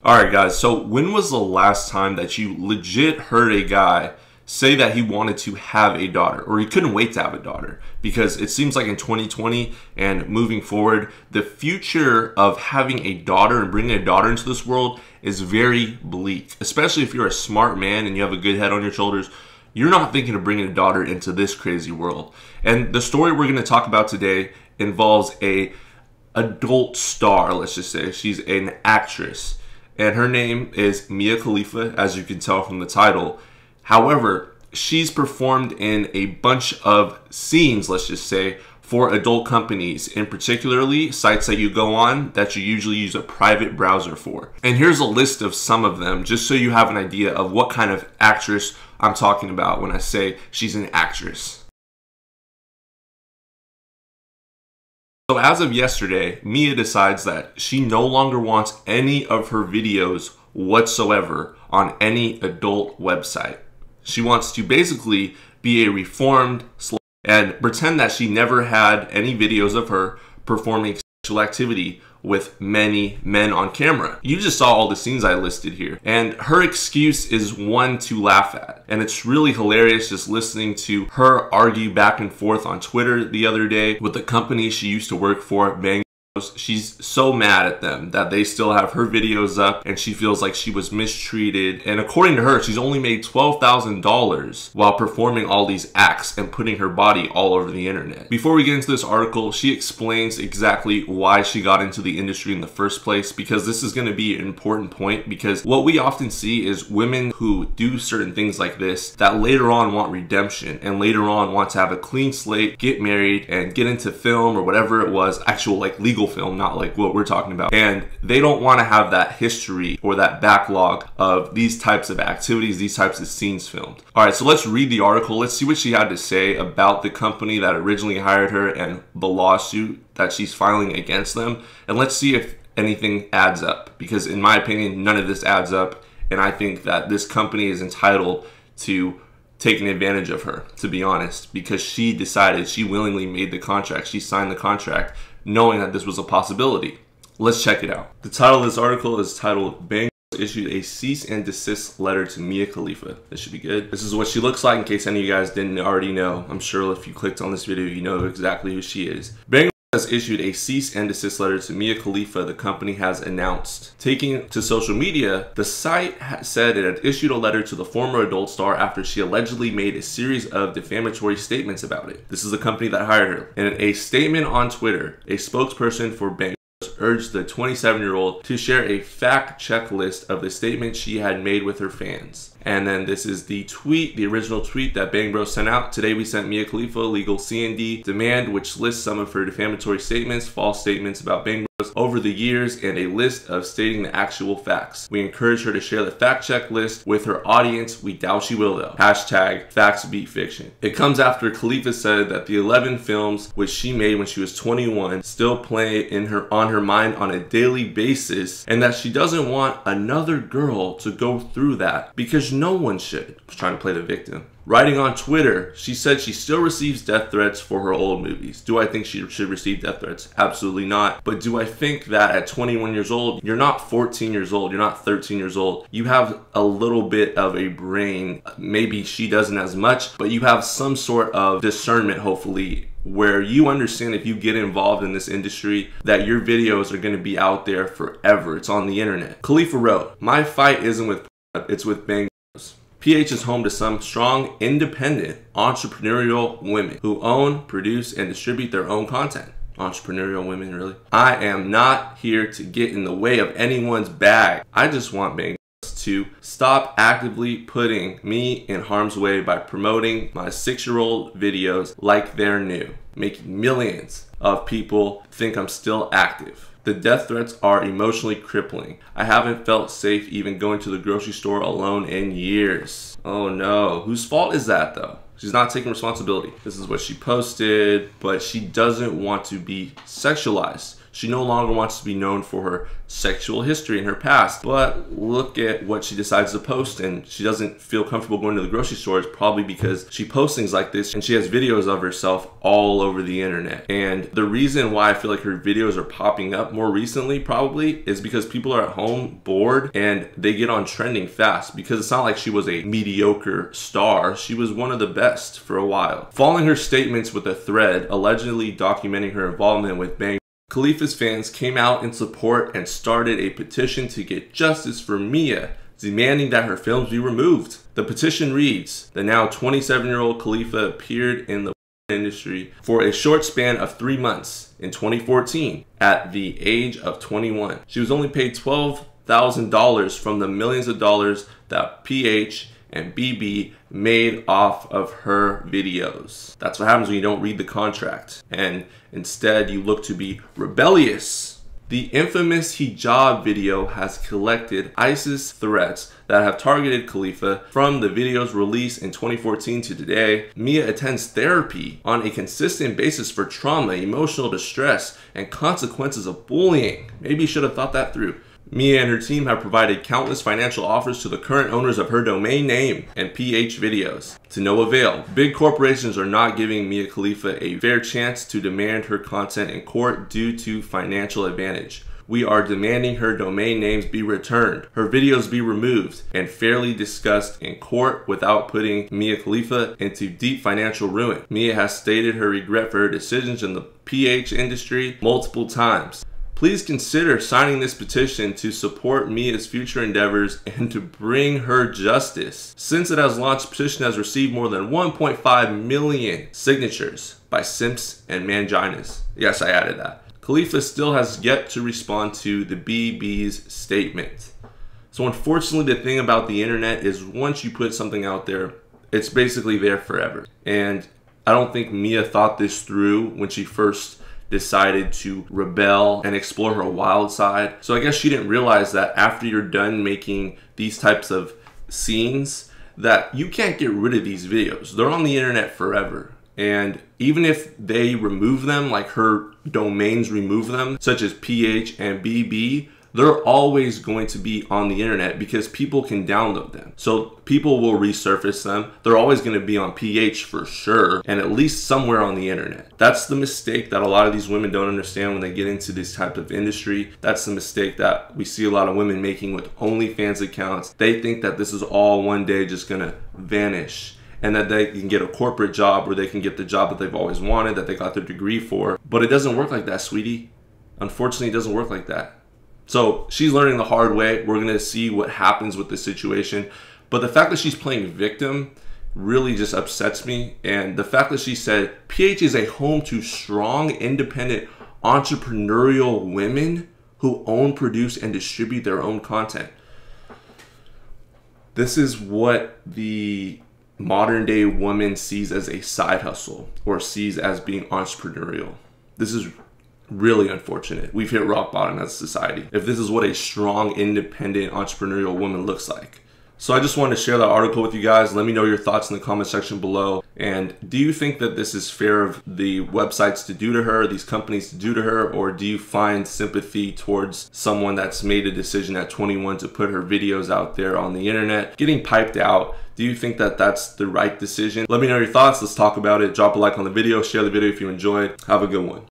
Alright guys, so when was the last time that you legit heard a guy say that he wanted to have a daughter, or he couldn't wait to have a daughter? Because it seems like in 2020 and moving forward, the future of having a daughter and bringing a daughter into this world is very bleak. Especially if you're a smart man and you have a good head on your shoulders, you're not thinking of bringing a daughter into this crazy world. And the story we're going to talk about today involves a adult star, let's just say. She's an actress. And her name is Mia Khalifa, as you can tell from the title. However, she's performed in a bunch of scenes, let's just say, for adult companies, and particularly sites that you go on that you usually use a private browser for. And here's a list of some of them, just so you have an idea of what kind of actress I'm talking about when I say she's an actress. So as of yesterday, Mia decides that she no longer wants any of her videos whatsoever on any adult website. She wants to basically be a reformed slut and pretend that she never had any videos of her performing sexual activity with many men on camera. You just saw all the scenes I listed here. And her excuse is one to laugh at. And it's really hilarious just listening to her argue back and forth on Twitter the other day with the company she used to work for, Bang. She's so mad at them that they still have her videos up, and she feels like she was mistreated. And according to her, she's only made $12,000 while performing all these acts and putting her body all over the internet. Before we get into this article, she explains exactly why she got into the industry in the first place, because this is going to be an important point. Because what we often see is women who do certain things like this that later on want redemption and later on want to have a clean slate, get married, and get into film or whatever it was, actual like legal film, not like what we're talking about. And they don't want to have that history or that backlog of these types of activities, these types of scenes filmed. All right, so let's read the article. Let's see what she had to say about the company that originally hired her and the lawsuit that she's filing against them. And let's see if anything adds up, because in my opinion, none of this adds up. And I think that this company is entitled to taking advantage of her, to be honest, because she decided, she willingly made the contract, she signed the contract knowing that this was a possibility. Let's check it out. The title of this article is titled Bang issued a cease and desist letter to Mia Khalifa. This should be good. This is what she looks like in case any of you guys didn't already know. I'm sure if you clicked on this video, you know exactly who she is. Bang has issued a cease and desist letter to Mia Khalifa, the company has announced. Taking to social media, the site said it had issued a letter to the former adult star after she allegedly made a series of defamatory statements about it. This is the company that hired her. In a statement on Twitter, a spokesperson for Bang urged the 27-year-old to share a fact check list of the statement she had made with her fans. And then this is the tweet, the original tweet that Bang Bros sent out. Today we sent Mia Khalifa a legal C&D demand, which lists some of her defamatory statements, false statements about Bang Bros over the years, and a list of stating the actual facts. We encourage her to share the fact check list with her audience. We doubt she will though. Hashtag facts beat fiction. It comes after Khalifa said that the 11 films which she made when she was 21 still play on her mind on a daily basis, and that she doesn't want another girl to go through that because no one should. I was trying to play the victim. Writing on Twitter, she said she still receives death threats for her old movies. Do I think she should receive death threats? Absolutely not. But do I think that at 21 years old, you're not 14 years old, you're not 13 years old, you have a little bit of a brain, maybe she doesn't as much, but you have some sort of discernment, hopefully, where you understand if you get involved in this industry that your videos are going to be out there forever. It's on the internet. Khalifa wrote, "My fight isn't with it's with Bang Bros. PH is home to some strong, independent, entrepreneurial women who own, produce, and distribute their own content." Entrepreneurial women, really? "I am not here to get in the way of anyone's bag. I just want Bang Bros to stop actively putting me in harm's way by promoting my 6-year-old videos like they're new, making millions of people think I'm still active. The death threats are emotionally crippling. I haven't felt safe even going to the grocery store alone in years." Oh no. Whose fault is that though? She's not taking responsibility. This is what she posted, but she doesn't want to be sexualized. She no longer wants to be known for her sexual history in her past. But look at what she decides to post, and she doesn't feel comfortable going to the grocery store. It's probably because she posts things like this and she has videos of herself all over the internet. And the reason why I feel like her videos are popping up more recently probably is because people are at home bored and they get on trending fast, because it's not like she was a mediocre star. She was one of the best for a while. Following her statements with a thread allegedly documenting her involvement with Bang, Khalifa's fans came out in support and started a petition to get justice for Mia, demanding that her films be removed. The petition reads, the now 27-year-old Khalifa appeared in the industry for a short span of 3 months in 2014 at the age of 21. She was only paid $12,000 from the millions of dollars that PH and BB made off of her videos. That's what happens when you don't read the contract and instead you look to be rebellious. The infamous hijab video has collected ISIS threats that have targeted Khalifa. From the videos released in 2014 to today, Mia attends therapy on a consistent basis for trauma, emotional distress, and consequences of bullying. Maybe you should have thought that through. Mia and her team have provided countless financial offers to the current owners of her domain name and PH videos. To no avail. Big corporations are not giving Mia Khalifa a fair chance to demand her content in court due to financial advantage. We are demanding her domain names be returned, her videos be removed, and fairly discussed in court without putting Mia Khalifa into deep financial ruin. Mia has stated her regret for her decisions in the PH industry multiple times. Please consider signing this petition to support Mia's future endeavors and to bring her justice. Since it has launched, the petition has received more than 1.5 million signatures by simps and manginas. Yes, I added that. Khalifa still has yet to respond to the BB's statement. So unfortunately, the thing about the internet is once you put something out there, it's basically there forever. And I don't think Mia thought this through when she first decided to rebel and explore her wild side. So I guess she didn't realize that after you're done making these types of scenes, that you can't get rid of these videos. They're on the internet forever. And even if they remove them, like her domains remove them, such as PH and BB, they're always going to be on the internet because people can download them. So people will resurface them. They're always going to be on PH for sure, and at least somewhere on the internet. That's the mistake that a lot of these women don't understand when they get into this type of industry. That's the mistake that we see a lot of women making with OnlyFans accounts. They think that this is all one day just going to vanish, and that they can get a corporate job where they can get the job that they've always wanted, that they got their degree for. But it doesn't work like that, sweetie. Unfortunately, it doesn't work like that. So she's learning the hard way. We're gonna see what happens with this situation. But the fact that she's playing victim really just upsets me. And the fact that she said PH is a home to strong, independent, entrepreneurial women who own, produce, and distribute their own content. This is what the modern day woman sees as a side hustle or sees as being entrepreneurial. This is really unfortunate. We've hit rock bottom as a society if this is what a strong, independent, entrepreneurial woman looks like. So I just wanted to share that article with you guys. Let me know your thoughts in the comment section below. And do you think that this is fair of the websites to do to her, these companies to do to her, or do you find sympathy towards someone that's made a decision at 21 to put her videos out there on the internet, getting piped out? Do you think that that's the right decision? Let me know your thoughts. Let's talk about it. Drop a like on the video, share the video if you enjoyed. Have a good one.